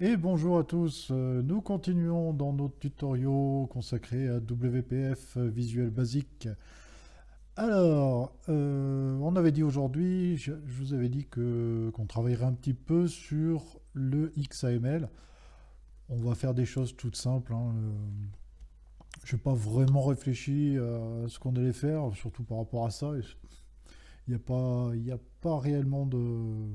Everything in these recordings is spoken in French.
Et bonjour à tous, nous continuons dans notre tutoriel consacré à WPF Visual Basic. Alors, on avait dit aujourd'hui, je vous avais dit qu'on travaillerait un petit peu sur le XAML. On va faire des choses toutes simples, hein, je n'ai pas vraiment réfléchi à ce qu'on allait faire, surtout par rapport à ça. Il n'y a pas réellement de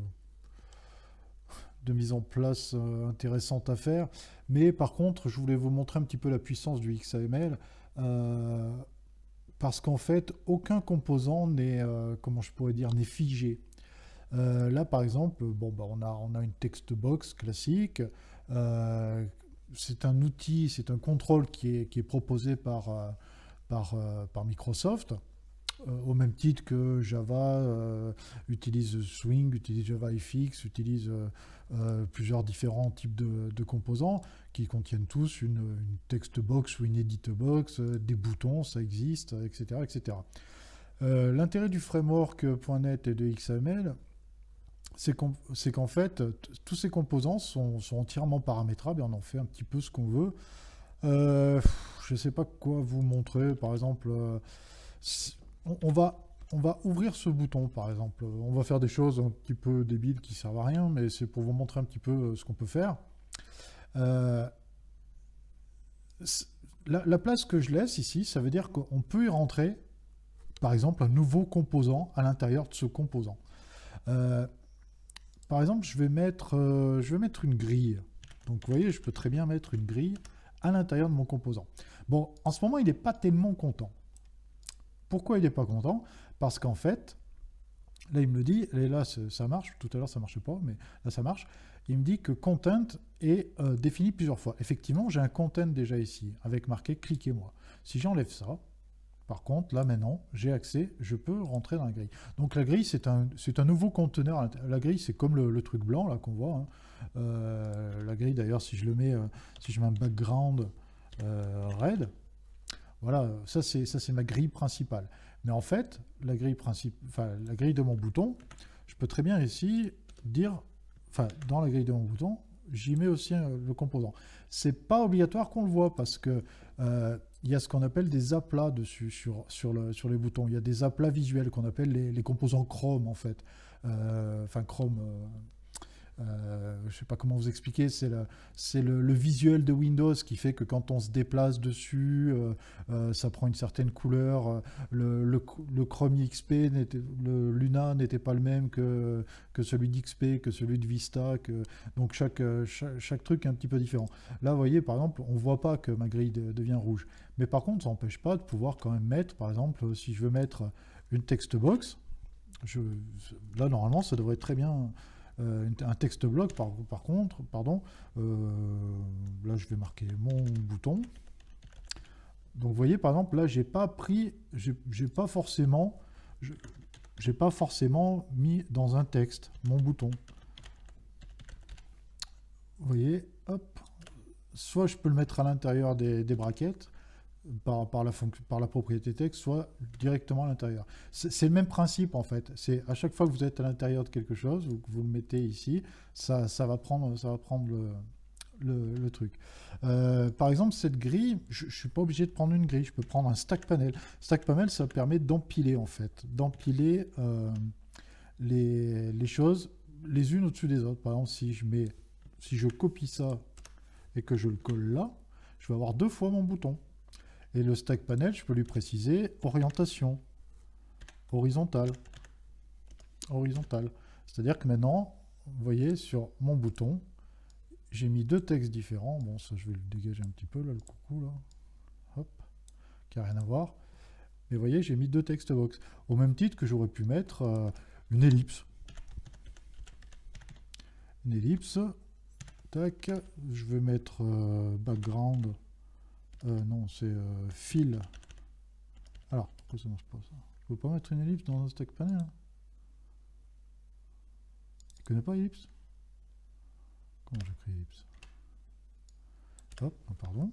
mise en place intéressante à faire. Mais par contre, je voulais vous montrer un petit peu la puissance du XAML. euh, Parce qu'en fait, aucun composant n'est, comment je pourrais dire, n'est figé. Là, par exemple, bon, bah, on a une text box classique. Euh, c'est un outil, c'est un contrôle qui est proposé par Microsoft. Au même titre que Java utilise Swing, utilise JavaFX, utilise plusieurs différents types de composants qui contiennent tous une text box ou une edit box, des boutons, ça existe, etc. etc. L'intérêt du framework .NET et de XAML, c'est qu'en fait, tous ces composants sont entièrement paramétrables et on en fait un petit peu ce qu'on veut. Je ne sais pas quoi vous montrer, par exemple, on va ouvrir ce bouton, par exemple. On va faire des choses un petit peu débiles qui servent à rien, mais c'est pour vous montrer un petit peu ce qu'on peut faire. Euh, la place que je laisse ici, ça veut dire qu'on peut y rentrer, par exemple, un nouveau composant à l'intérieur de ce composant. Euh, Par exemple, je vais mettre une grille. Donc, vous voyez, je peux très bien mettre une grille à l'intérieur de mon composant. Bon, en ce moment, il n'est pas tellement content. Pourquoi il n'est pas content? Parce qu'en fait, là, il me le dit, et là, ça marche. Tout à l'heure, ça ne marchait pas, mais là, ça marche. Il me dit que content est défini plusieurs fois. Effectivement, j'ai un content déjà ici, avec marqué cliquez-moi. Si j'enlève ça, par contre, là maintenant, j'ai accès, je peux rentrer dans la grille. Donc la grille, c'est un nouveau conteneur. La grille, c'est comme le truc blanc là qu'on voit, hein. La grille, d'ailleurs, si je mets un background red, voilà, ça c'est ma grille principale. Mais en fait, la grille de mon bouton, je peux très bien ici dire, enfin, dans la grille de mon bouton, j'y mets aussi le composant. C'est pas obligatoire qu'on le voit parce que il y a ce qu'on appelle des aplats dessus sur les boutons. Il y a des aplats visuels qu'on appelle les composants Chrome en fait. Enfin Chrome, je ne sais pas comment vous expliquer, c'est le visuel de Windows qui fait que quand on se déplace dessus, ça prend une certaine couleur. Le Chrome XP, le Luna n'était pas le même que celui d'XP, que celui de Vista. Donc chaque truc est un petit peu différent. Là, vous voyez, par exemple, on ne voit pas que ma grille devient rouge. Mais par contre, ça n'empêche pas de pouvoir quand même mettre, par exemple, si je veux mettre une text box, je, là, normalement, ça devrait être très bien un texte bloc, par contre, pardon, là je vais marquer mon bouton. Donc vous voyez, par exemple, là j'ai pas pris, j'ai pas forcément, j'ai pas forcément mis dans un texte mon bouton. Vous voyez, hop, soit je peux le mettre à l'intérieur des brackets, par la propriété texte, soit directement à l'intérieur. C'est le même principe en fait. C'est à chaque fois que vous êtes à l'intérieur de quelque chose, ou que vous le mettez ici, ça va prendre le truc. Par exemple, cette grille, je ne suis pas obligé de prendre une grille, je peux prendre un stack panel. Stack panel, ça permet d'empiler en fait, d'empiler les choses les unes au-dessus des autres. Par exemple, si je copie ça et que je le colle là, je vais avoir deux fois mon bouton. Et le stack panel, je peux lui préciser orientation, horizontale, horizontale. C'est-à-dire que maintenant, vous voyez, sur mon bouton, j'ai mis deux textes différents. Bon, ça, je vais le dégager un petit peu, là, le coucou, là. Hop, qui n'a rien à voir. Mais vous voyez, j'ai mis deux texte box. Au même titre que j'aurais pu mettre une ellipse. Une ellipse. Tac, je vais mettre background. Non, c'est fill. Alors, pourquoi ça ne marche pas ça? Je peux pas mettre une ellipse dans un stack panel, hein. Tu connais pas ellipse? Comment j'écris ellipse? Hop, pardon.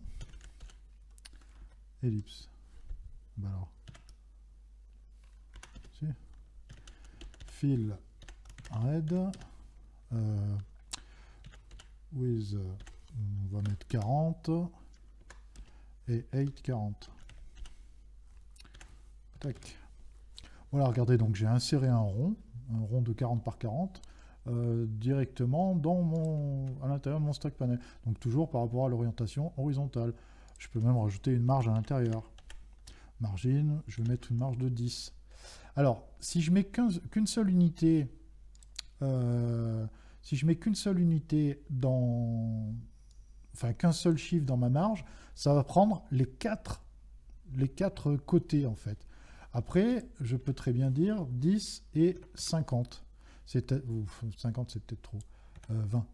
Ellipse. Bah alors. Si. Fill red. Euh, with, on va mettre 40 et 8 40. Tac. Voilà, regardez, donc j'ai inséré un rond de 40 par 40 directement à l'intérieur de mon stack panel. Donc toujours par rapport à l'orientation horizontale. Je peux même rajouter une marge à l'intérieur. Margine, je vais mettre une marge de 10. Alors, si je mets qu'une seule unité, qu'un seul chiffre dans ma marge, ça va prendre les quatre côtés en fait. Après, je peux très bien dire 10 et 50. 50, c'est peut-être trop. 20.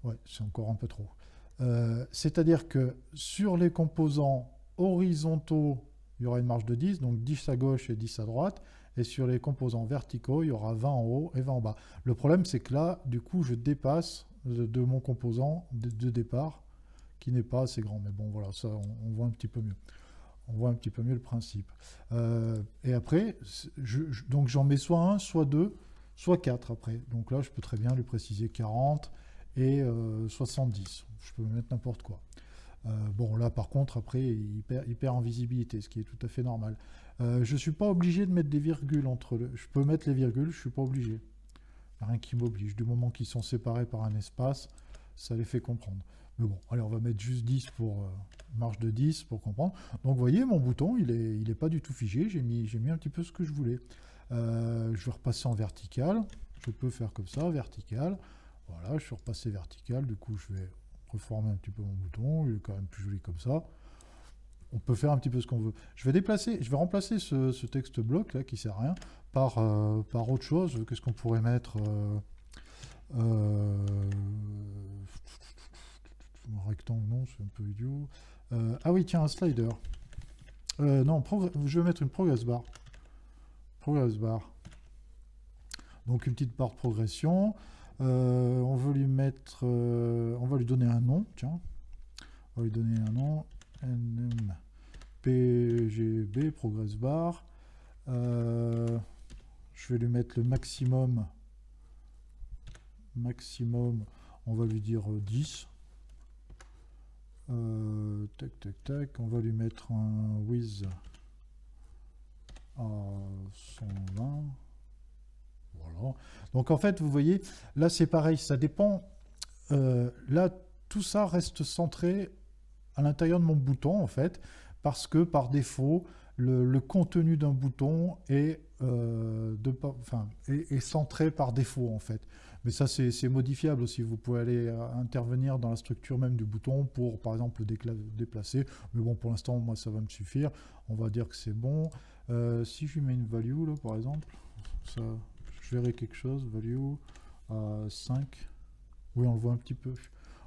Ouais, c'est encore un peu trop. C'est-à-dire que sur les composants horizontaux, il y aura une marge de 10, donc 10 à gauche et 10 à droite. Et sur les composants verticaux, il y aura 20 en haut et 20 en bas. Le problème, c'est que là, du coup, je dépasse de mon composant de départ, qui n'est pas assez grand. Mais bon, voilà, ça, on voit un petit peu mieux. On voit un petit peu mieux le principe. Et après, donc j'en mets soit 1, soit 2, soit 4 après. Donc là, je peux très bien lui préciser 40 et 70. Je peux mettre n'importe quoi. Bon, là, par contre, après, il perd en visibilité, ce qui est tout à fait normal. Je ne suis pas obligé de mettre des virgules entre eux. Je peux mettre les virgules, je ne suis pas obligé. Il n'y a rien qui m'oblige. Du moment qu'ils sont séparés par un espace, ça les fait comprendre. Mais bon, allez, on va mettre juste 10 pour marge de 10 pour comprendre. Donc, vous voyez, mon bouton, il est pas du tout figé. J'ai mis un petit peu ce que je voulais. Je vais repasser en vertical. Je peux faire comme ça, vertical. Voilà, je suis repassé vertical. Du coup, je vais reformer un petit peu mon bouton. Il est quand même plus joli comme ça. On peut faire un petit peu ce qu'on veut. Je vais remplacer ce texte bloc là qui sert à rien par autre chose. Qu'est-ce qu'on pourrait mettre un rectangle, non, c'est un peu idiot. Ah oui, tiens, un slider. Non, je vais mettre une progress bar. Progress bar. Donc une petite barre de progression. On veut lui mettre, on va lui donner un nom. Tiens, on va lui donner un nom. PGB progress bar. Je vais lui mettre le maximum. On va lui dire 10. Tac, tac, tac. On va lui mettre un with à 120. Voilà. Donc en fait, vous voyez, là c'est pareil, ça dépend. Là, tout ça reste centré à l'intérieur de mon bouton, en fait, parce que par défaut, le contenu d'un bouton est centré par défaut, en fait. Mais ça, c'est modifiable aussi. Vous pouvez aller intervenir dans la structure même du bouton pour, par exemple, le déplacer. Mais bon, pour l'instant, moi, ça va me suffire. On va dire que c'est bon. Si je lui mets une value, là, par exemple, ça, je verrai quelque chose. Value à 5. Oui, on le voit un petit peu.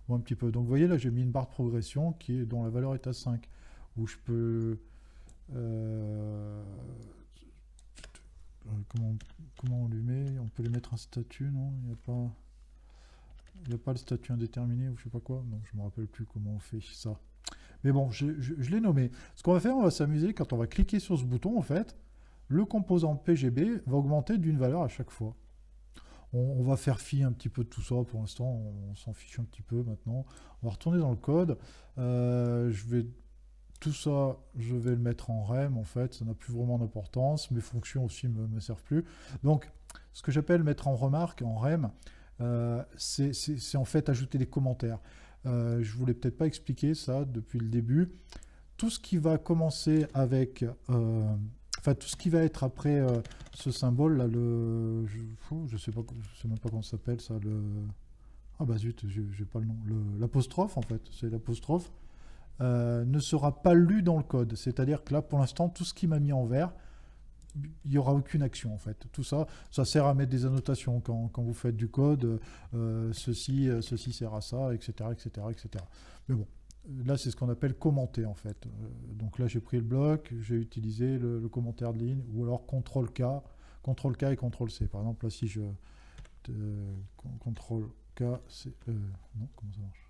Donc, vous voyez, là, j'ai mis une barre de progression dont la valeur est à 5. Où je peux... comment on lui met? On peut lui mettre un statut, non? Il n'y a pas le statut indéterminé ou je sais pas quoi. Non, je me rappelle plus comment on fait ça. Mais bon, je l'ai nommé. Ce qu'on va faire, on va s'amuser quand on va cliquer sur ce bouton, en fait, le composant PGB va augmenter d'une valeur à chaque fois. On va faire fi un petit peu de tout ça pour l'instant, on s'en fiche un petit peu maintenant. On va retourner dans le code. Tout ça, je vais le mettre en rem, en fait, ça n'a plus vraiment d'importance. Mes fonctions aussi ne me servent plus. Donc, ce que j'appelle mettre en remarque, en rem, c'est en fait ajouter des commentaires. Je ne voulais peut-être pas expliquer ça depuis le début. Tout ce qui va commencer avec... tout ce qui va être après ce symbole, là, je sais même pas comment ça s'appelle, ça, ah bah zut, j'ai pas le nom. L'apostrophe, en fait, c'est l'apostrophe. Ne sera pas lu dans le code. C'est-à-dire que là, pour l'instant, tout ce qui m'a mis en vert, il n'y aura aucune action en fait. Tout ça, ça sert à mettre des annotations quand vous faites du code, ceci sert à ça, etc., etc., etc. Mais bon, là c'est ce qu'on appelle commenter en fait. Donc là j'ai pris le bloc, j'ai utilisé le commentaire de ligne, ou alors CTRL-K et CTRL-C. Par exemple là si je... CTRL-K, c'est... non, comment ça marche?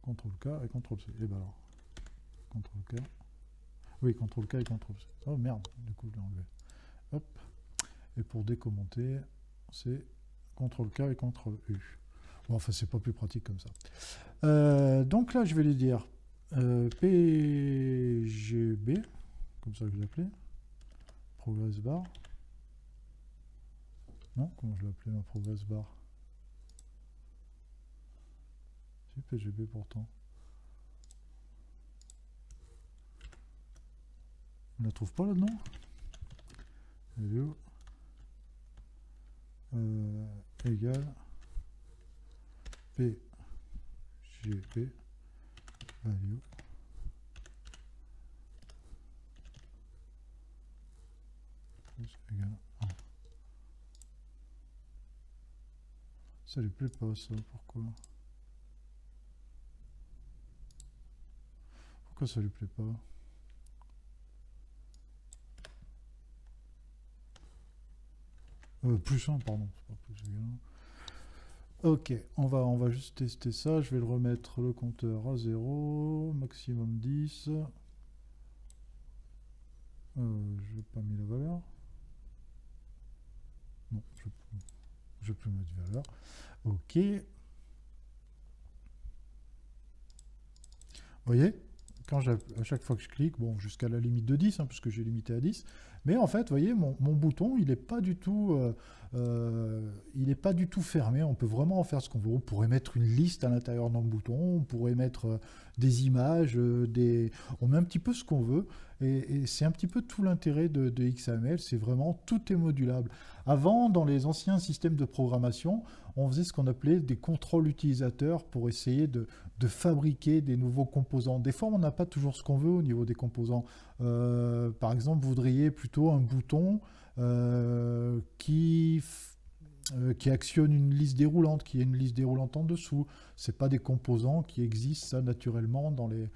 CTRL-K et CTRL-C. Et ben alors, CTRL-K... Oui, CTRL-K et CTRL-C. Oh merde, du coup je l'ai enlevé. Hop. Et pour décommenter, c'est CTRL-K et CTRL-U. Bon, enfin, c'est pas plus pratique comme ça. Donc là, je vais lui dire PGB, comme ça que je l'appelais, progress bar. Non, comment je l'appelais ma progress bar? C'est PGB pourtant. On la trouve pas là-dedans? Elle est où? Égale PGB value plus égale 1. Ça lui plaît pas ça, pourquoi? Pourquoi ça lui plaît pas? Plus 1, pardon, c'est pas plus égal. Ok, on va juste tester ça. Je vais le remettre le compteur à 0, maximum 10. Je n'ai pas mis la valeur. Non, je peux mettre valeur. Ok. Vous voyez, à chaque fois que je clique, bon, jusqu'à la limite de 10, hein, puisque j'ai limité à 10, mais en fait, vous voyez, mon bouton, il n'est pas du tout fermé. On peut vraiment en faire ce qu'on veut. On pourrait mettre une liste à l'intérieur d'un bouton, on pourrait mettre des images, on met un petit peu ce qu'on veut. Et c'est un petit peu tout l'intérêt de XAML, c'est vraiment tout est modulable. Avant, dans les anciens systèmes de programmation, on faisait ce qu'on appelait des contrôles utilisateurs pour essayer de fabriquer des nouveaux composants. Des fois, on n'a pas toujours ce qu'on veut au niveau des composants. Par exemple, vous voudriez plutôt un bouton qui actionne une liste déroulante, qui est une liste déroulante en dessous. Ce pas des composants qui existent ça naturellement dans les...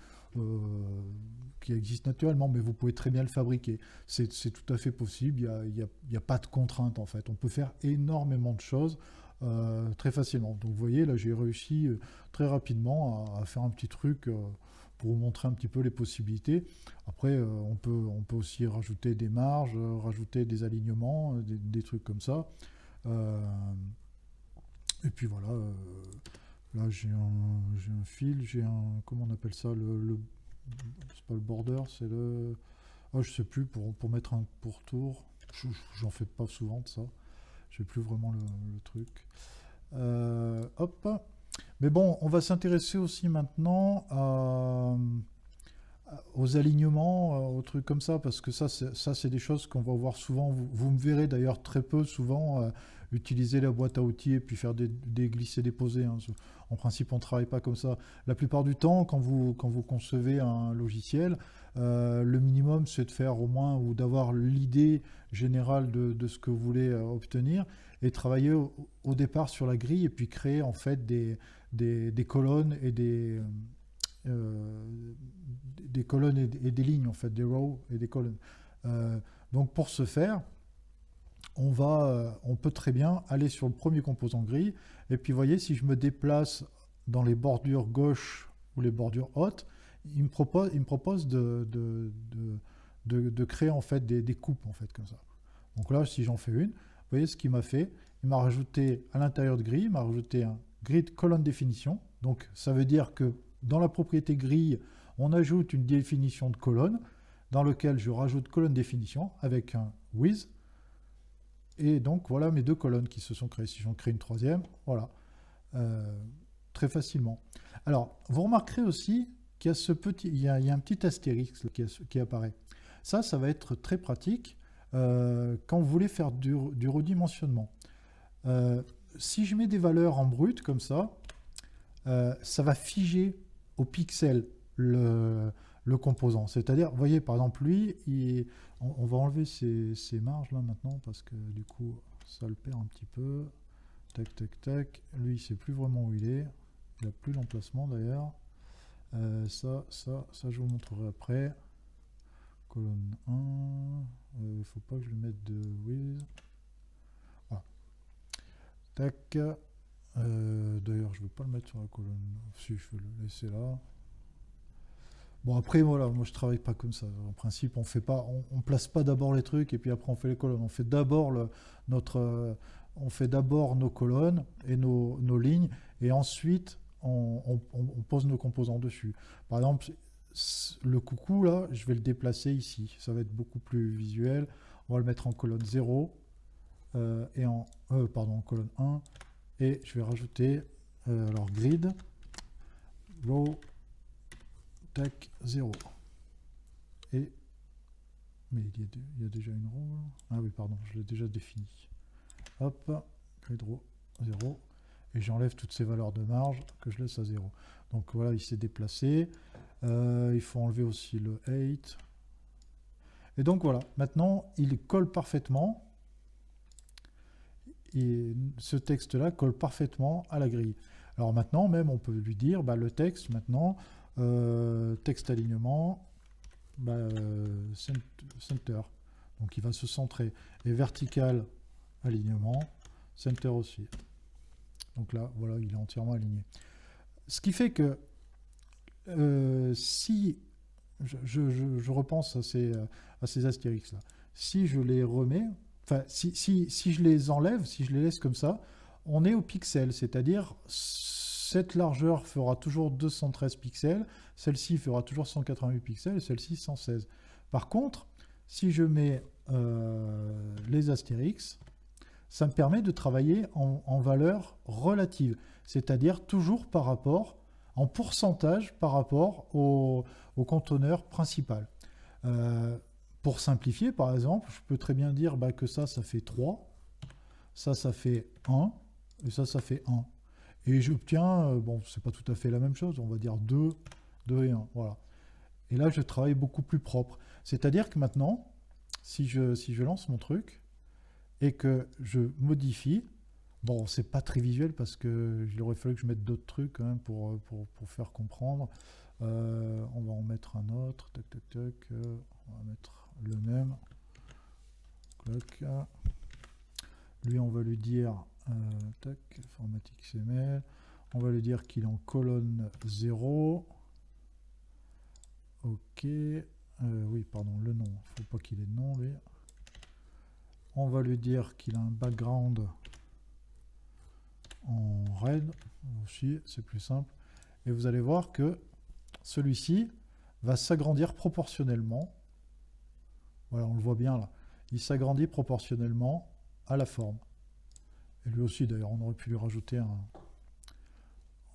qui existent naturellement, mais vous pouvez très bien le fabriquer. C'est tout à fait possible, il n'y a pas de contrainte en fait. On peut faire énormément de choses très facilement. Donc vous voyez, là j'ai réussi très rapidement à faire un petit truc pour vous montrer un petit peu les possibilités. Après, on peut aussi rajouter des marges, rajouter des alignements, des trucs comme ça. Et puis voilà, là j'ai un fil, j'ai un... Comment on appelle ça, c'est pas le border, c'est le... Oh, je sais plus, pour mettre un pourtour. J'en fais pas souvent de ça. Je sais plus vraiment le truc. Hop. Mais bon, on va s'intéresser aussi maintenant aux alignements, aux trucs comme ça, parce que ça c'est des choses qu'on va voir souvent. Vous me verrez d'ailleurs très peu souvent utiliser la boîte à outils et puis faire des glisser-déposer. Hein. En principe, on ne travaille pas comme ça. La plupart du temps, quand vous concevez un logiciel, le minimum, c'est de faire au moins, ou d'avoir l'idée générale de ce que vous voulez obtenir, et travailler au départ sur la grille, et puis créer en fait des colonnes et des colonnes et des lignes, en fait, des rows et des colonnes. Donc pour ce faire, on peut très bien aller sur le premier composant grille, et puis vous voyez, si je me déplace dans les bordures gauche ou les bordures hautes, il me propose de créer en fait des coupes en fait comme ça. Donc là, si j'en fais une, vous voyez ce qu'il m'a fait, il m'a rajouté à l'intérieur de grille, il m'a rajouté un grid colonne définition. Donc ça veut dire que dans la propriété grille, on ajoute une définition de colonne dans lequel je rajoute colonne définition avec un with. Et donc voilà mes deux colonnes qui se sont créées. Si j'en crée une troisième, voilà, très facilement. Alors vous remarquerez aussi qu'il y a il y a un petit astérisque qui apparaît. Ça va être très pratique quand vous voulez faire du redimensionnement. Si je mets des valeurs en brut comme ça va figer au pixel le composant. C'est-à-dire, vous voyez, par exemple, lui, on va enlever ces marges là maintenant parce que du coup, ça le perd un petit peu. Tac, tac, tac. Lui, il ne sait plus vraiment où il est. Il n'a plus l'emplacement d'ailleurs. Ça, je vous montrerai après. Colonne 1. Il ne faut pas que je le mette de with. Voilà. Tac. D'ailleurs, je ne veux pas le mettre sur la colonne. Si, je vais le laisser là. Bon, après, voilà, moi je travaille pas comme ça. En principe, on place pas d'abord les trucs et puis après on fait les colonnes. On fait d'abord nos colonnes et nos lignes, et ensuite on pose nos composants dessus. Par exemple, le coucou, là, je vais le déplacer ici. Ça va être beaucoup plus visuel. On va le mettre en colonne 0 et en colonne 1. Et je vais rajouter alors grid row tech 0. Et mais il y a déjà une row. Ah oui, pardon, je l'ai déjà défini. Hop, grid row 0. Et j'enlève toutes ces valeurs de marge que je laisse à 0. Donc voilà, il s'est déplacé. Il faut enlever aussi le 8. Et donc voilà, maintenant il colle parfaitement. Et ce texte-là colle parfaitement à la grille. Alors maintenant, même, on peut lui dire, bah, le texte, maintenant, texte alignement, bah, center. Donc il va se centrer. Et vertical alignement, center aussi. Donc là, voilà, il est entièrement aligné. Ce qui fait que si je repense à ces astérix-là, si je les remets, enfin, si je les enlève, si je les laisse comme ça, on est au pixel, c'est-à-dire cette largeur fera toujours 213 pixels, celle-ci fera toujours 188 pixels et celle-ci 116. Par contre, si je mets les astérix, ça me permet de travailler en valeur relative, c'est-à-dire toujours par rapport, en pourcentage par rapport au conteneur principal. Pour simplifier, par exemple, je peux très bien dire bah, que ça fait 3, ça fait 1, et ça fait 1. Et j'obtiens, bon, c'est pas tout à fait la même chose, on va dire 2 et 1, voilà. Et là, je travaille beaucoup plus propre. C'est-à-dire que maintenant, si je lance mon truc, et que je modifie, bon, c'est pas très visuel parce que il aurait fallu que je mette d'autres trucs quand même pour faire comprendre. On va en mettre un autre, tac, tac, tac, on va mettre le même. Clac. Lui, on va lui dire, tac, format XML, on va lui dire qu'il est en colonne 0. Ok, oui, pardon, le nom, il ne faut pas qu'il ait de nom, lui. On va lui dire qu'il a un background en red, aussi, c'est plus simple. Et vous allez voir que celui-ci va s'agrandir proportionnellement. Voilà, on le voit bien là. Il s'agrandit proportionnellement à la forme. Et lui aussi, d'ailleurs, on aurait pu lui rajouter un...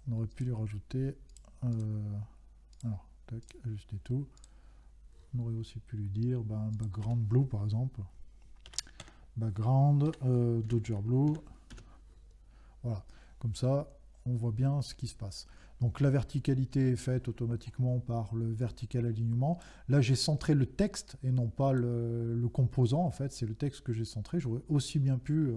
On aurait pu lui rajouter... alors, tac, ajuster tout. On aurait aussi pu lui dire bah, un background blue, par exemple. Background, Dodger Blue. Voilà, comme ça, on voit bien ce qui se passe. Donc la verticalité est faite automatiquement par le vertical alignement. Là, j'ai centré le texte et non pas le composant. En fait, c'est le texte que j'ai centré. J'aurais aussi bien pu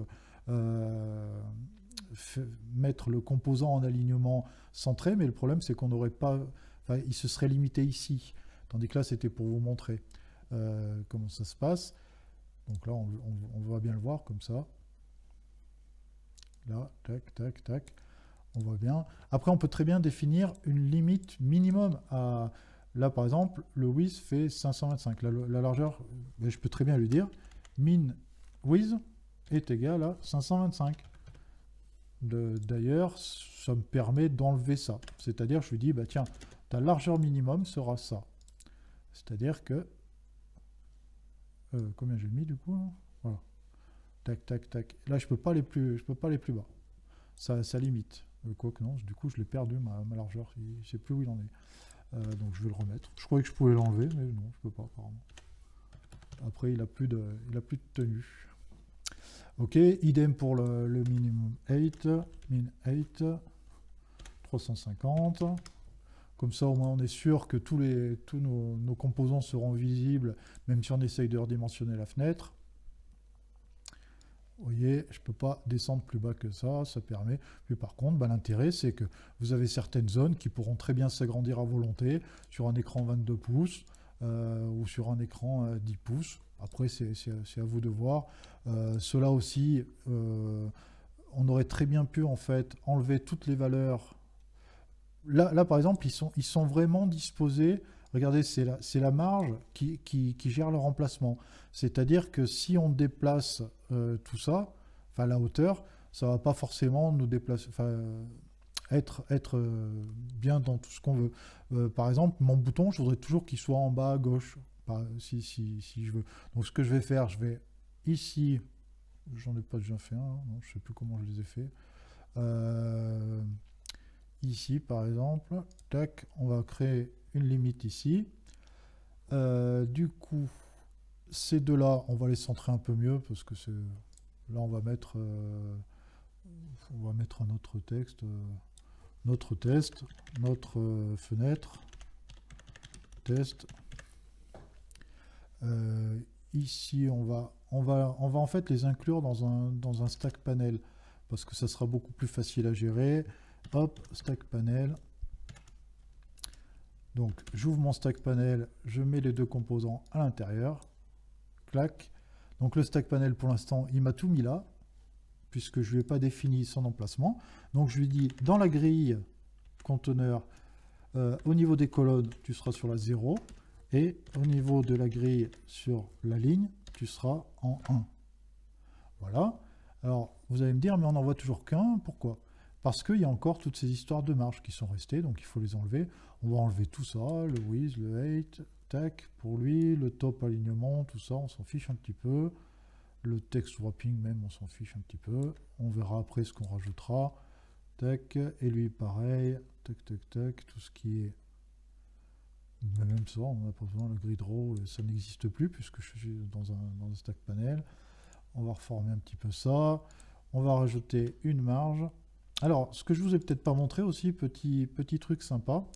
mettre le composant en alignement centré, mais le problème, c'est qu'on n'aurait pas... Enfin, il se serait limité ici. Tandis que là, c'était pour vous montrer comment ça se passe. Donc là, on va bien le voir comme ça. Là, tac, tac, tac. On voit bien. Après, on peut très bien définir une limite minimum à... Là, par exemple, le width fait 525. La largeur, je peux très bien lui dire min width est égal à 525. D'ailleurs, ça me permet d'enlever ça. C'est-à-dire, je lui dis, bah, tiens, ta largeur minimum sera ça. C'est-à-dire que... combien j'ai mis du coup là voilà. Tac, tac, tac. Là, je peux pas aller plus bas. Ça limite. Quoique non, du coup, je l'ai perdu, ma largeur. Je ne sais plus où il en est. Donc, je vais le remettre. Je croyais que je pouvais l'enlever, mais non, je peux pas, apparemment. Après, il a plus de tenue. Ok, idem pour le minimum 8. Min 8. 350. Comme ça, au moins, on est sûr que tous nos composants seront visibles, même si on essaye de redimensionner la fenêtre. Vous voyez, je ne peux pas descendre plus bas que ça, ça permet. Puis par contre, bah, l'intérêt, c'est que vous avez certaines zones qui pourront très bien s'agrandir à volonté sur un écran 22 pouces ou sur un écran 10 pouces. Après, c'est à vous de voir. Cela aussi, on aurait très bien pu en fait enlever toutes les valeurs. Là, par exemple, ils sont vraiment disposés. Regardez, c'est la marge qui gère le remplacement. C'est-à-dire que si on déplace tout ça, enfin la hauteur, ça ne va pas forcément nous déplacer. être bien dans tout ce qu'on veut. Par exemple, mon bouton, je voudrais toujours qu'il soit en bas à gauche, si je veux. Donc ce que je vais faire, je vais ici, j'en ai pas déjà fait un, non, je sais plus comment je les ai fait. Ici par exemple, tac, on va créer une limite ici. Du coup, ces deux-là, on va les centrer un peu mieux parce que là on va mettre un autre texte, notre test, notre fenêtre, test. Ici, on va en fait les inclure dans un stack panel parce que ça sera beaucoup plus facile à gérer. Hop, stack panel. Donc, j'ouvre mon stack panel, je mets les deux composants à l'intérieur. Clac. Donc, le stack panel, pour l'instant, il m'a tout mis là, puisque je ne lui ai pas défini son emplacement. Donc, je lui dis, dans la grille conteneur, au niveau des colonnes, tu seras sur la 0. Et au niveau de la grille sur la ligne, tu seras en 1. Voilà. Alors, vous allez me dire, mais on n'en voit toujours qu'un. Pourquoi? Parce qu'il y a encore toutes ces histoires de marge qui sont restées, donc il faut les enlever. On va enlever tout ça, le with, le height, tac, pour lui, le top alignement, tout ça, on s'en fiche un petit peu. Le text wrapping même, on s'en fiche un petit peu. On verra après ce qu'on rajoutera. Tac, et lui pareil, tac, tac, tac, tout ce qui est... Mais même ça, on n'a pas besoin, le grid row, ça n'existe plus puisque je suis dans un stack panel. On va reformer un petit peu ça. On va rajouter une marge. Alors, ce que je vous ai peut-être pas montré aussi, petit truc sympa.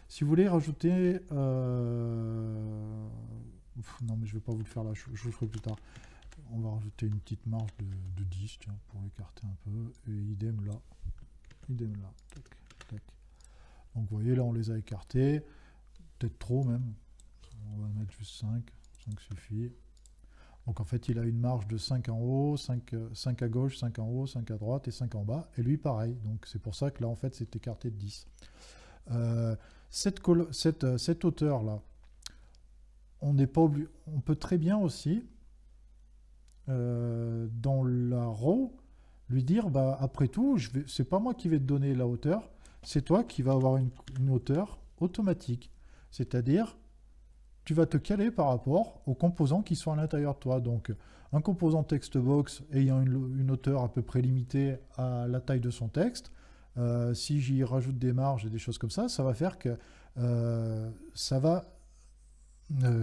Si vous voulez rajouter... non, mais je ne vais pas vous le faire là, je vous le ferai plus tard. On va rajouter une petite marge de 10, tiens, pour l'écarter un peu. Et idem là. Idem là. Tac, tac. Donc, vous voyez, là, on les a écartés. Peut-être trop même. On va mettre juste 5. 5 suffit. Donc en fait, il a une marge de 5 en haut, 5 à gauche, 5 en haut, 5 à droite et 5 en bas. Et lui, pareil. Donc c'est pour ça que là, en fait, c'est écarté de 10. Cette hauteur-là, on n'est pas obligé. On peut très bien aussi, dans la row, lui dire, bah, après tout, c'est pas moi qui vais te donner la hauteur, c'est toi qui vas avoir une hauteur automatique. C'est-à-dire, tu vas te caler par rapport aux composants qui sont à l'intérieur de toi. Donc, un composant textbox ayant une hauteur à peu près limitée à la taille de son texte, si j'y rajoute des marges et des choses comme ça, ça va faire que ça va,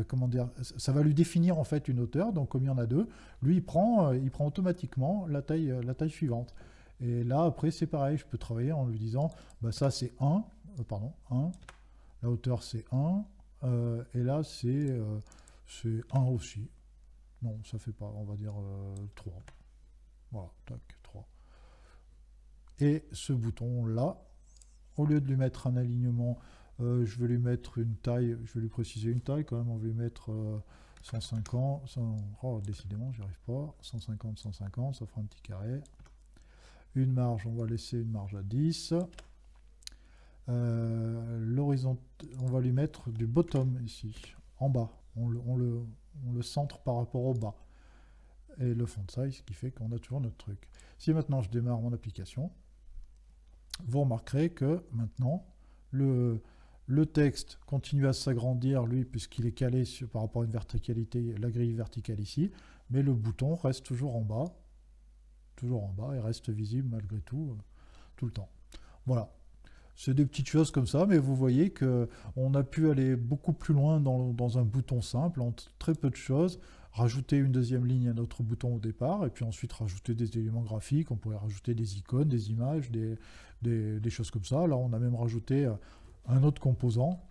comment dire, ça va lui définir en fait une hauteur. Donc, comme il y en a deux, lui, il prend automatiquement la taille suivante. Et là, après, c'est pareil, je peux travailler en lui disant, bah, ça c'est 1, pardon, 1. La hauteur, c'est 1. Et là, c'est 1 aussi. Non, ça fait pas. On va dire 3. Voilà, tac, 3. Et ce bouton-là, au lieu de lui mettre un alignement, je vais lui mettre une taille, je vais lui préciser une taille quand même. On va lui mettre 150. Oh, décidément, j'y arrive pas. 150, 150, ça fera un petit carré. Une marge, on va laisser une marge à 10. L'horizon, on va lui mettre du bottom ici, en bas. On le centre par rapport au bas. Et le font size, ce qui fait qu'on a toujours notre truc. Si maintenant je démarre mon application, vous remarquerez que maintenant, le texte continue à s'agrandir, lui, puisqu'il est calé par rapport à une verticalité, la grille verticale ici, mais le bouton reste toujours en bas, et reste visible malgré tout, tout le temps. Voilà. C'est des petites choses comme ça, mais vous voyez qu'on a pu aller beaucoup plus loin dans un bouton simple, en très peu de choses, rajouter une deuxième ligne à notre bouton au départ, et puis ensuite rajouter des éléments graphiques, on pourrait rajouter des icônes, des images, des choses comme ça. Là, on a même rajouté un autre composant.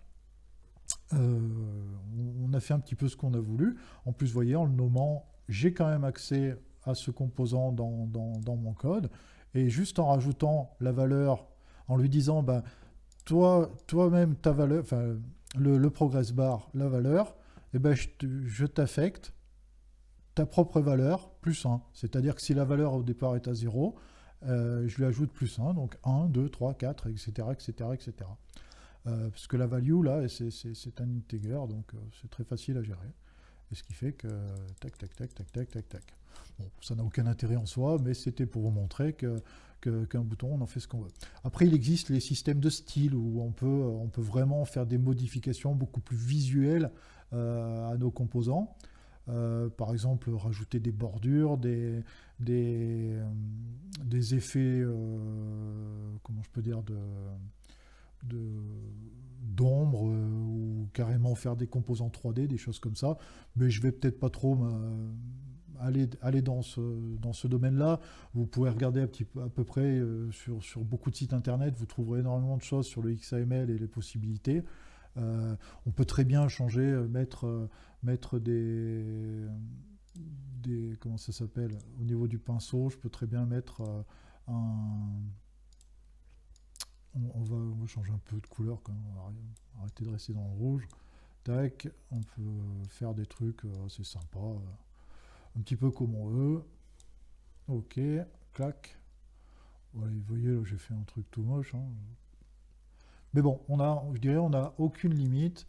On a fait un petit peu ce qu'on a voulu. En plus, vous voyez, en le nommant, j'ai quand même accès à ce composant dans mon code, et juste en rajoutant la valeur, en lui disant, ben, toi-même, ta valeur, enfin, le progress bar, la valeur, eh ben, je t'affecte ta propre valeur plus 1. C'est-à-dire que si la valeur au départ est à 0, je lui ajoute plus 1, donc 1, 2, 3, 4, etc., etc., etc. Parce que la value, là, c'est un integer, donc c'est très facile à gérer. Et ce qui fait que tac, tac, tac, tac, tac, tac, tac. Bon, ça n'a aucun intérêt en soi, mais c'était pour vous montrer qu'un bouton, on en fait ce qu'on veut. Après, il existe les systèmes de style où on peut vraiment faire des modifications beaucoup plus visuelles à nos composants. Par exemple, rajouter des bordures, des effets, comment je peux dire, d'ombre ou carrément faire des composants 3D, des choses comme ça. Mais je vais peut-être pas trop aller dans ce domaine-là. Vous pouvez regarder à peu près sur beaucoup de sites internet, vous trouverez énormément de choses sur le XAML et les possibilités. On peut très bien changer, mettre des comment ça s'appelle, au niveau du pinceau, je peux très bien mettre on va changer un peu de couleur quand même, on va arrêter de rester dans le rouge. Tac, on peut faire des trucs assez sympas, un petit peu comme on veut. Ok, clac. Voilà, vous voyez, là j'ai fait un truc tout moche. Hein. Mais bon, je dirais, on n'a aucune limite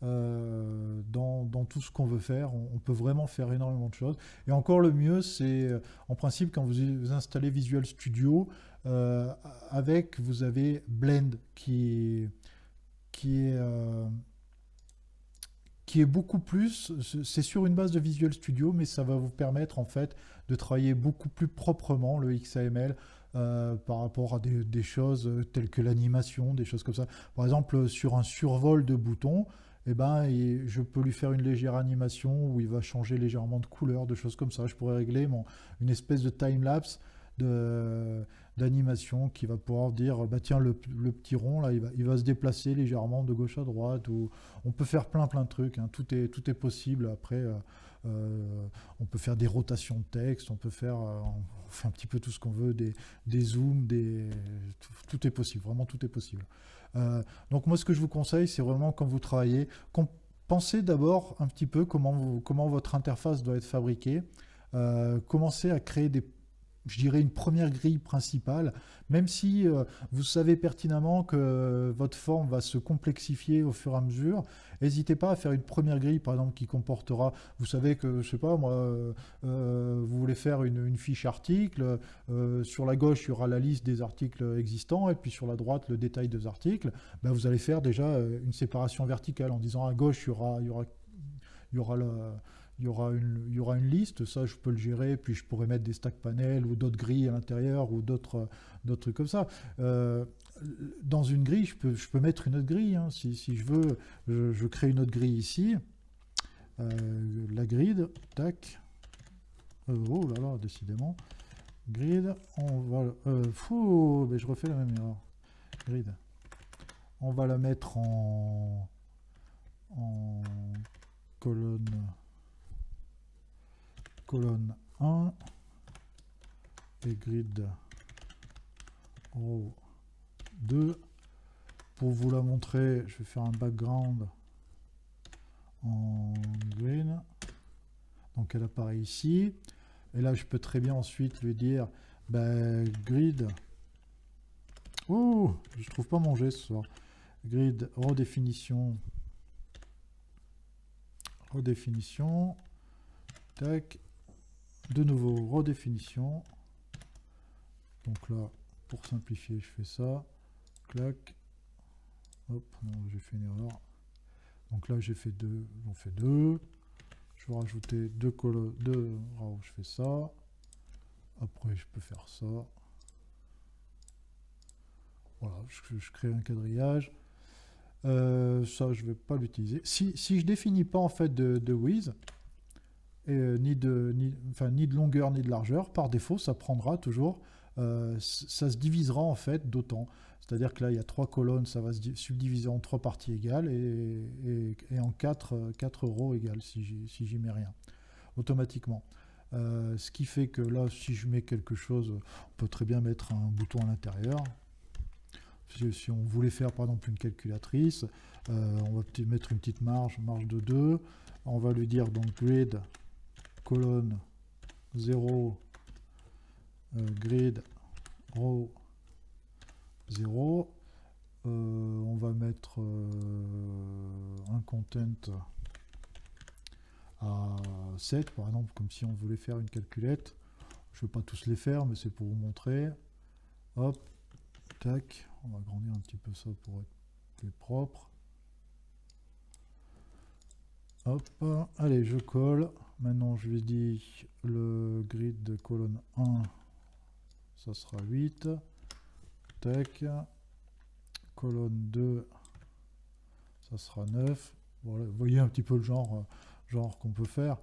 dans tout ce qu'on veut faire. On peut vraiment faire énormément de choses. Et encore le mieux, c'est en principe quand vous installez Visual Studio, vous avez Blend qui est beaucoup plus, c'est sur une base de Visual Studio, mais ça va vous permettre en fait de travailler beaucoup plus proprement le XAML par rapport à des choses telles que l'animation, des choses comme ça. Par exemple, sur un survol de bouton, eh ben, je peux lui faire une légère animation où il va changer légèrement de couleur, de choses comme ça. Je pourrais régler une espèce de time-lapse d'animation qui va pouvoir dire bah tiens le petit rond là il va se déplacer légèrement de gauche à droite, ou on peut faire plein de trucs, hein. Tout est possible. Après on peut faire des rotations de texte, on fait un petit peu tout ce qu'on veut, des zooms, tout est possible, vraiment tout est possible. Donc moi ce que je vous conseille, c'est vraiment quand vous travaillez, pensez d'abord un petit peu comment votre interface doit être fabriquée, commencez à créer je dirais une première grille principale, même si vous savez pertinemment que votre forme va se complexifier au fur et à mesure. N'hésitez pas à faire une première grille, par exemple, qui comportera, vous savez que, je sais pas moi, vous voulez faire une fiche article, sur la gauche, il y aura la liste des articles existants, et puis sur la droite, le détail des articles. Ben, vous allez faire déjà une séparation verticale en disant à gauche, il y aura une liste, ça je peux le gérer, puis je pourrais mettre des stack panels ou d'autres grilles à l'intérieur ou d'autres trucs comme ça. Dans une grille, je peux mettre une autre grille, hein. Si je veux, je crée une autre grille ici. La grid, tac. Oh là là, décidément. Grid, on va... mais je refais la même erreur. Grid. On va la mettre en colonne 1 et grid row 2. Pour vous la montrer, je vais faire un background en green. Donc elle apparaît ici. Et là, je peux très bien ensuite lui dire grid. Oh, je trouve pas mon geste ce soir. Grid redéfinition. Tac. De nouveau, redéfinition. Donc là, pour simplifier, je fais ça. Clac. Hop, non, j'ai fait une erreur. Donc là, j'ai fait deux. J'en fais deux. Je vais rajouter deux rows, je fais ça. Après, je peux faire ça. Voilà, je crée un quadrillage. Ça, je ne vais pas l'utiliser. Si je définis pas en fait de width, ni de longueur ni de largeur, par défaut ça prendra toujours, ça se divisera en fait d'autant, c'est-à-dire que là il y a 3 colonnes, ça va se subdiviser en 3 parties égales et en 4 rows égales si j'y mets rien automatiquement, ce qui fait que là si je mets quelque chose, on peut très bien mettre un bouton à l'intérieur. Si on voulait faire par exemple une calculatrice, on va peut-être mettre une petite marge de 2, on va lui dire donc grid colonne 0, grid row 0, on va mettre un content à 7 par exemple, comme si on voulait faire une calculette. Je ne vais pas tous les faire, mais c'est pour vous montrer. Hop, tac, on va agrandir un petit peu ça pour être plus propre. Hop, allez, je colle. Maintenant, je lui dis le grid de colonne 1, ça sera 8. Tac. Colonne 2, ça sera 9. Voilà, vous voyez un petit peu le genre qu'on peut faire.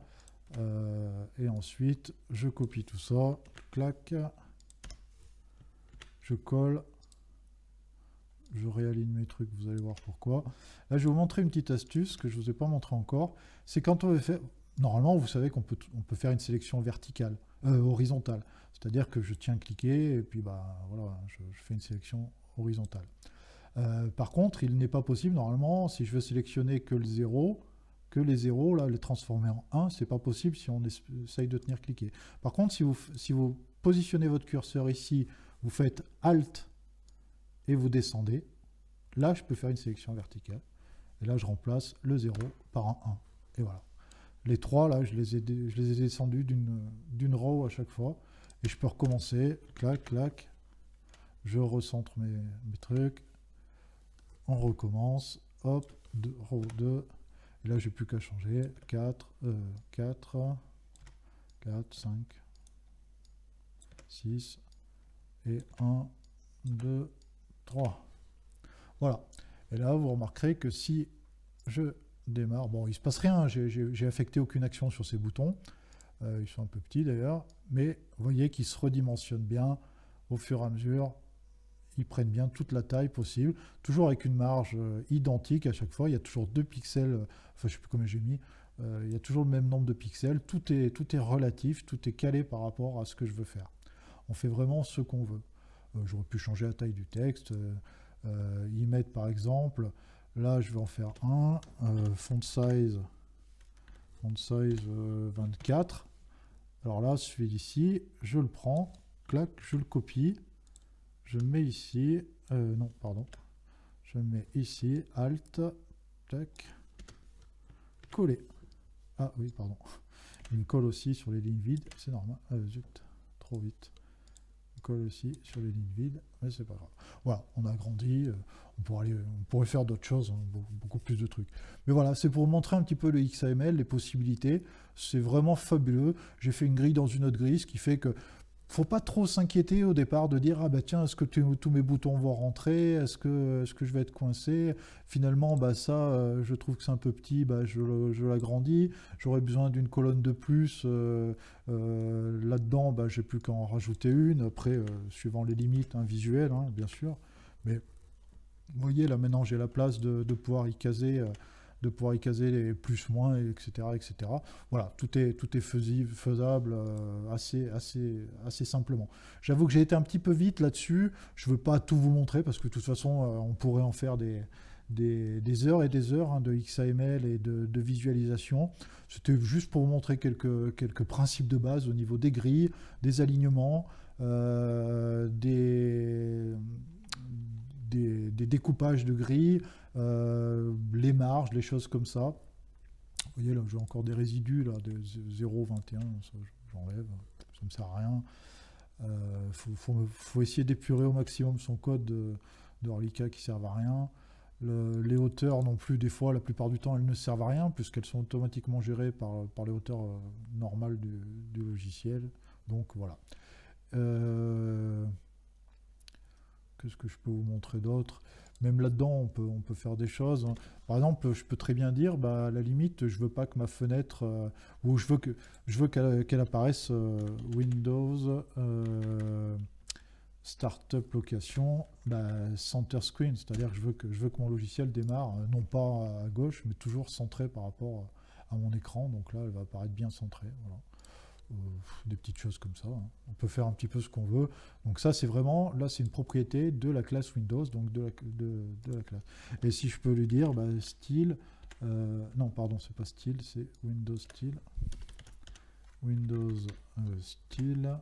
Et ensuite, je copie tout ça. Clac. Je colle. Je réaligne mes trucs, vous allez voir pourquoi. Là, je vais vous montrer une petite astuce que je ne vous ai pas montré encore. C'est quand on veut faire... Normalement, vous savez qu'on peut faire une sélection verticale, horizontale. C'est-à-dire que je tiens cliquer et puis bah, voilà, je fais une sélection horizontale. Par contre, il n'est pas possible, normalement, si je veux sélectionner que le 0, que les 0, là, les transformer en 1, c'est pas possible si on essaye de tenir cliquer. Par contre, si vous positionnez votre curseur ici, vous faites Alt et vous descendez, là, je peux faire une sélection verticale. Et là, je remplace le 0 par un 1. Et voilà. Les 3, là, je les ai descendus d'une row à chaque fois. Et je peux recommencer. Clac, clac. Je recentre mes trucs. On recommence. Hop, row 2. Et là, j'ai plus qu'à changer. 4, 4, 5, 6. Et 1, 2, 3. Voilà. Et là, vous remarquerez que si je démarre, bon, il ne se passe rien, j'ai affecté aucune action sur ces boutons. Ils sont un peu petits d'ailleurs, mais vous voyez qu'ils se redimensionnent bien au fur et à mesure. Ils prennent bien toute la taille possible, toujours avec une marge identique à chaque fois. Il y a toujours 2 pixels, enfin je ne sais plus combien j'ai mis, il y a toujours le même nombre de pixels. Tout est relatif, tout est calé par rapport à ce que je veux faire. On fait vraiment ce qu'on veut. J'aurais pu changer la taille du texte, y mettre par exemple, là je vais en faire un, font size 24. Alors là, celui d'ici, je le prends, clac, je le copie, je le mets ici, non, pardon, je le mets ici, Alt, tac, coller. Ah oui, pardon, il me colle aussi sur les lignes vides, c'est normal, zut, trop vite. Colle aussi sur les lignes vides, mais c'est pas grave. Voilà, on a grandi, on pourrait faire d'autres choses, hein, beaucoup plus de trucs. Mais voilà, c'est pour vous montrer un petit peu le XAML, les possibilités. C'est vraiment fabuleux. J'ai fait une grille dans une autre grille, ce qui fait que faut pas trop s'inquiéter au départ de dire ah bah tiens, est-ce que tous mes boutons vont rentrer, est-ce que je vais être coincé, finalement bah ça je trouve que c'est un peu petit, bah je l'agrandis, j'aurais besoin d'une colonne de plus, là-dedans bah j'ai plus qu'à en rajouter une, après suivant les limites visuelles hein, bien sûr, mais vous voyez là maintenant j'ai la place de pouvoir y caser les plus, moins, etc., etc. Voilà, tout est faisable assez simplement. J'avoue que j'ai été un petit peu vite là-dessus. Je ne veux pas tout vous montrer parce que de toute façon, on pourrait en faire des heures et des heures hein, de XAML et de visualisation. C'était juste pour vous montrer quelques principes de base au niveau des grilles, des alignements, des découpages de grilles, les marges, les choses comme ça. Vous voyez là, j'ai encore des résidus là, de 0,21, ça j'enlève, ça ne me sert à rien. Faut essayer d'épurer au maximum son code de Orlica qui ne servent à rien. Les hauteurs non plus, des fois, la plupart du temps, elles ne servent à rien puisqu'elles sont automatiquement gérées par les hauteurs normales du logiciel. Donc voilà. Qu'est-ce que je peux vous montrer d'autre? Même là-dedans, on peut faire des choses. Par exemple, je peux très bien dire, bah, à la limite, je veux pas que ma fenêtre, ou je veux qu'elle apparaisse Windows Startup Location bah, Center Screen, c'est-à-dire que je veux que mon logiciel démarre non pas à gauche, mais toujours centré par rapport à mon écran. Donc là, elle va apparaître bien centrée. Voilà. Des petites choses comme ça. Hein. On peut faire un petit peu ce qu'on veut. Donc ça, c'est vraiment, là, c'est une propriété de la classe Windows, donc de la classe. Et si je peux lui dire, bah, style, non, pardon, c'est pas style, c'est Windows style. Windows style,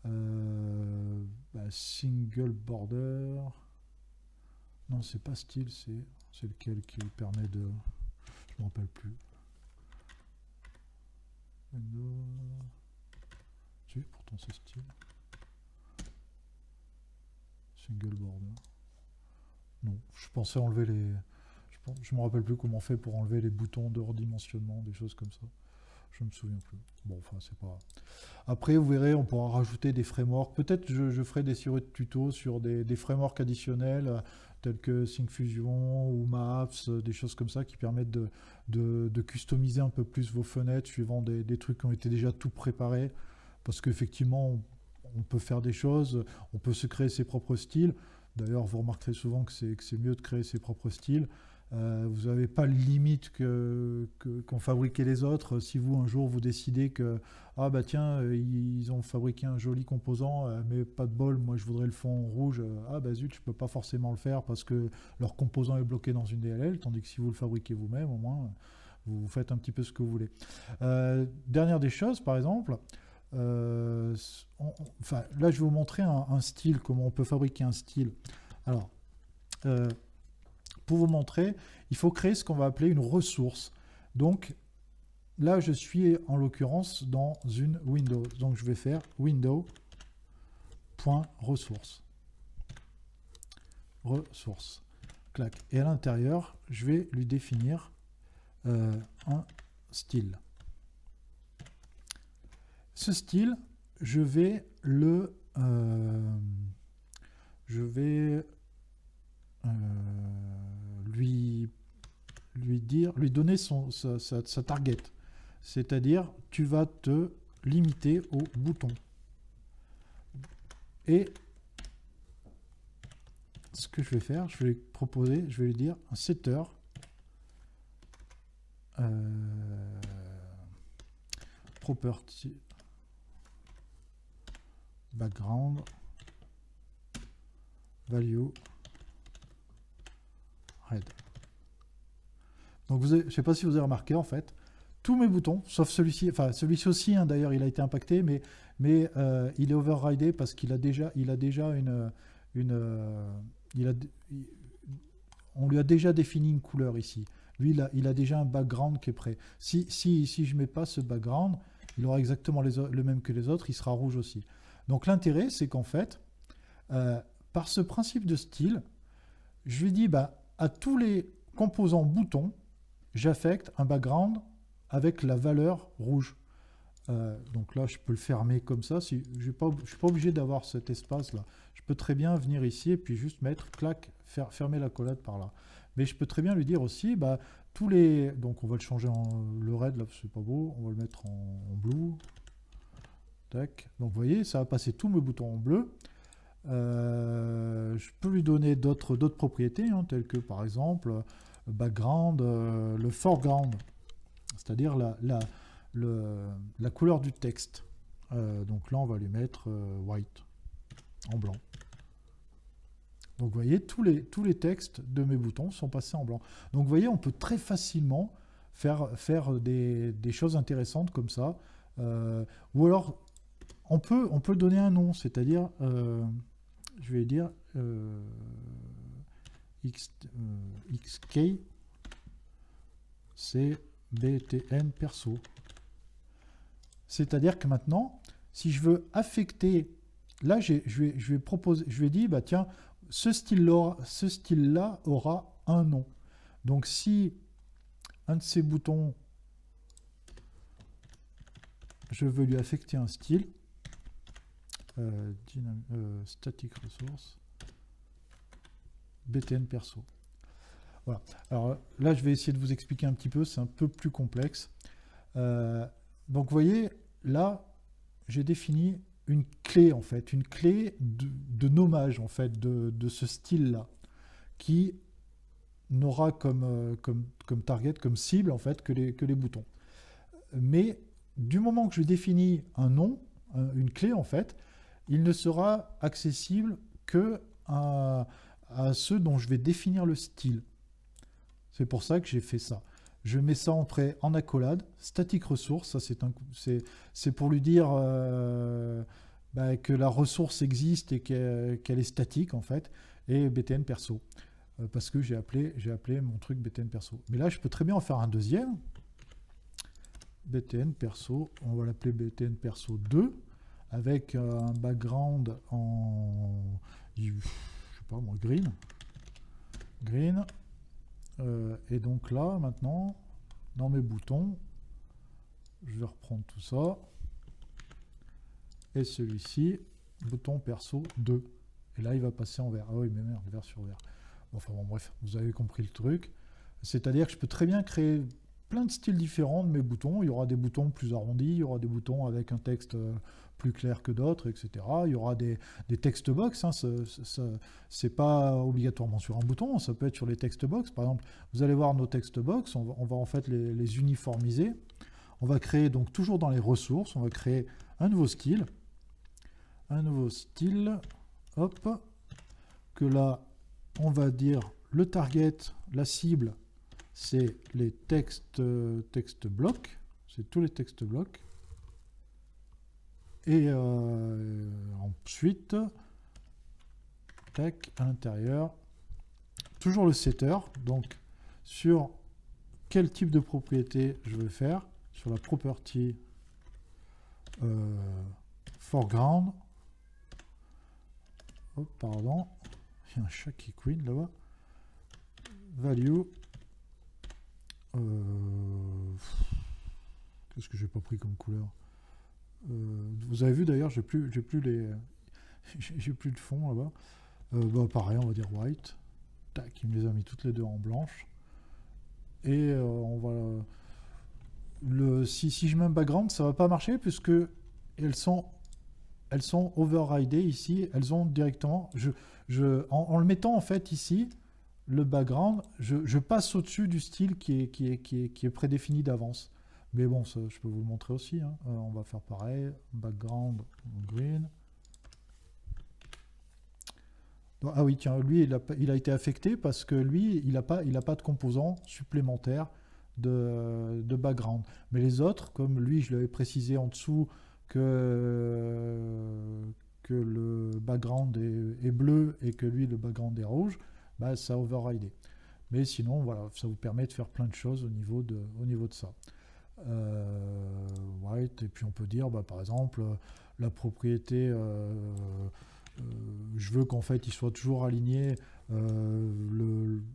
bah, single border. Non, c'est pas style, c'est lequel qui permet de, je me rappelle plus. Si, pourtant c'est style. Single border. Non, je pensais enlever les... Je me rappelle plus comment on fait pour enlever les boutons de redimensionnement, des choses comme ça. Je me souviens plus. Bon, enfin, c'est pas... Après, vous verrez, on pourra rajouter des frameworks. Peut-être je ferai des séries de tutos sur des frameworks additionnels, tels que Syncfusion ou Maps, des choses comme ça qui permettent de customiser un peu plus vos fenêtres suivant des trucs qui ont été déjà tout préparés. Parce qu'effectivement, on peut faire des choses, on peut se créer ses propres styles. D'ailleurs, vous remarquerez souvent que c'est mieux de créer ses propres styles. Vous n'avez pas de limite qu'ont fabriqué les autres. Si vous, un jour, vous décidez que ah bah tiens, ils ont fabriqué un joli composant, mais pas de bol, moi je voudrais le fond rouge, ah bah zut, je peux pas forcément le faire parce que leur composant est bloqué dans une DLL, tandis que si vous le fabriquez vous-même, au moins, vous faites un petit peu ce que vous voulez. Dernière des choses, par exemple, enfin, là je vais vous montrer un style, comment on peut fabriquer un style. Alors, pour vous montrer, il faut créer ce qu'on va appeler une ressource. Donc là, je suis en l'occurrence dans une Windows. Donc je vais faire window.ressource. Ressource. Clac. Et à l'intérieur, je vais lui définir un style. Ce style, je vais lui donner sa target. C'est-à-dire, tu vas te limiter au bouton. Et ce que je vais faire, je vais proposer, je vais lui dire un setter property background value red. Donc je ne sais pas si vous avez remarqué, en fait, tous mes boutons, sauf celui-ci, enfin celui-ci aussi, hein, d'ailleurs il a été impacté, mais il est overridé parce qu'il a déjà on lui a déjà défini une couleur ici. Lui, il a déjà un background qui est prêt. Si je ne mets pas ce background, il aura exactement le même que les autres, il sera rouge aussi. Donc l'intérêt, c'est qu'en fait, par ce principe de style, je lui dis à tous les composants boutons, j'affecte un background avec la valeur rouge. Donc là, je peux le fermer comme ça. Je ne suis pas obligé d'avoir cet espace-là. Je peux très bien venir ici et puis juste mettre, clac, fermer la collade par là. Mais je peux très bien lui dire aussi, tous les... Donc on va le changer en le red, là, c'est pas beau. On va le mettre en blue. Tac. Donc vous voyez, ça va passer tous mes boutons en bleu. Je peux lui donner d'autres propriétés, hein, telles que par exemple background, le foreground, c'est-à-dire la couleur du texte. Donc là, on va lui mettre white, en blanc. Donc vous voyez, tous les textes de mes boutons sont passés en blanc. Donc vous voyez, on peut très facilement faire des choses intéressantes comme ça. Ou alors, on peut donner un nom, c'est-à-dire, je vais dire xk, c'est btn perso. C'est-à-dire que maintenant, si je veux affecter, là, je vais dire, tiens, ce style-là aura un nom. Donc, si un de ces boutons, je veux lui affecter un style, static resource, btn perso. Voilà. Alors là, je vais essayer de vous expliquer un petit peu, c'est un peu plus complexe. Donc, vous voyez, là, j'ai défini une clé, en fait, une clé de nommage, en fait, de ce style-là, qui n'aura comme target, comme cible, en fait, que les boutons. Mais du moment que je définis un nom, une clé, en fait, il ne sera accessible que à ceux dont je vais définir le style. C'est pour ça que j'ai fait ça. Je mets ça en accolade, static resource, ça c'est pour lui dire que la ressource existe et qu'elle est statique en fait, et btn perso, parce que j'ai appelé mon truc btn perso. Mais là, je peux très bien en faire un deuxième. BTN perso, on va l'appeler BTN perso 2, avec un background en, je sais pas moi, green. Et donc là, maintenant, dans mes boutons, je vais reprendre tout ça. Et celui-ci, bouton perso 2. Et là, il va passer en vert. Ah oui, mais merde, vert sur vert. Enfin bon, bref, vous avez compris le truc. C'est-à-dire que je peux très bien créer plein de styles différents de mes boutons. Il y aura des boutons plus arrondis, il y aura des boutons avec un texte plus clair que d'autres, etc. Il y aura des text box. Hein, c'est pas obligatoirement sur un bouton, ça peut être sur les text box. Par exemple, vous allez voir nos text box, on va en fait les uniformiser. On va créer donc toujours dans les ressources, on va créer un nouveau style. Hop, que là, on va dire le target, la cible, c'est les texte blocs, c'est tous les texte blocs. Et ensuite, tac, à l'intérieur, toujours le setter, donc sur quel type de propriété je veux faire, sur la property foreground. Oh, pardon, il y a un chat qui queen là-bas. Value. Qu'est-ce que j'ai pas pris comme couleur? Vous avez vu d'ailleurs, j'ai plus de fond là-bas. Bah, pareil, on va dire white. Tac, il me les a mis toutes les deux en blanche. Et on va si je mets un background, ça va pas marcher puisque elles sont overridées ici. Elles ont directement. En le mettant en fait ici, le background, je passe au-dessus du style qui est prédéfini d'avance. Mais bon, ça, je peux vous le montrer aussi. Hein. On va faire pareil. Background green. Donc, ah oui, tiens, lui, il a été affecté parce que lui, il n'a pas de composant supplémentaire de background. Mais les autres, comme lui, je l'avais précisé en dessous que le background est bleu et que lui, le background est rouge, bah, ça overridé. Mais sinon, voilà, ça vous permet de faire plein de choses au niveau de ça. White, et puis on peut dire, bah, par exemple, la propriété, je veux qu'en fait, il soit toujours aligné,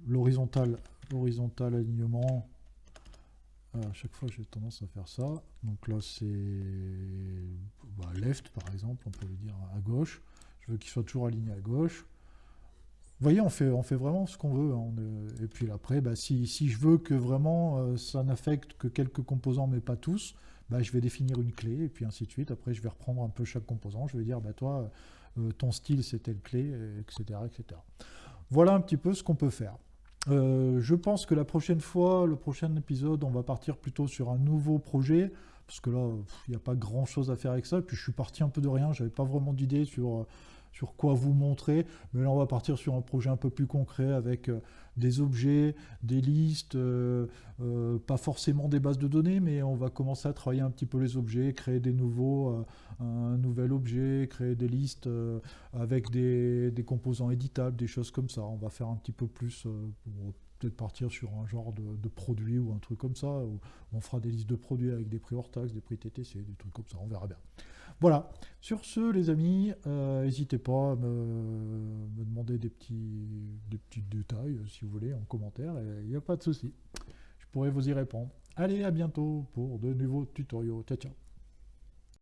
l'horizontal alignement. À chaque fois, j'ai tendance à faire ça. Donc là, c'est left, par exemple, on peut le dire à gauche. Je veux qu'il soit toujours aligné à gauche. Vous voyez, on fait vraiment ce qu'on veut. Hein. Et puis après, bah, si je veux que vraiment ça n'affecte que quelques composants, mais pas tous, bah, je vais définir une clé, et puis ainsi de suite. Après, je vais reprendre un peu chaque composant. Je vais dire, bah, toi, ton style, c'est telle clé, etc., etc. Voilà un petit peu ce qu'on peut faire. Je pense que la prochaine fois, le prochain épisode, on va partir plutôt sur un nouveau projet, parce que là, il n'y a pas grand-chose à faire avec ça. Et puis je suis parti un peu de rien, j'avais pas vraiment d'idée sur quoi vous montrer, mais là on va partir sur un projet un peu plus concret avec des objets, des listes, pas forcément des bases de données, mais on va commencer à travailler un petit peu les objets, créer des nouveaux, un nouvel objet, créer des listes avec des composants éditables, des choses comme ça. On va faire un petit peu plus, pour peut-être partir sur un genre de produit ou un truc comme ça, où on fera des listes de produits avec des prix hors taxe, des prix TTC, des trucs comme ça, on verra bien. Voilà, sur ce les amis, n'hésitez pas à me demander des petits détails si vous voulez en commentaire, il n'y a pas de souci, je pourrai vous y répondre. Allez, à bientôt pour de nouveaux tutoriaux, ciao ciao.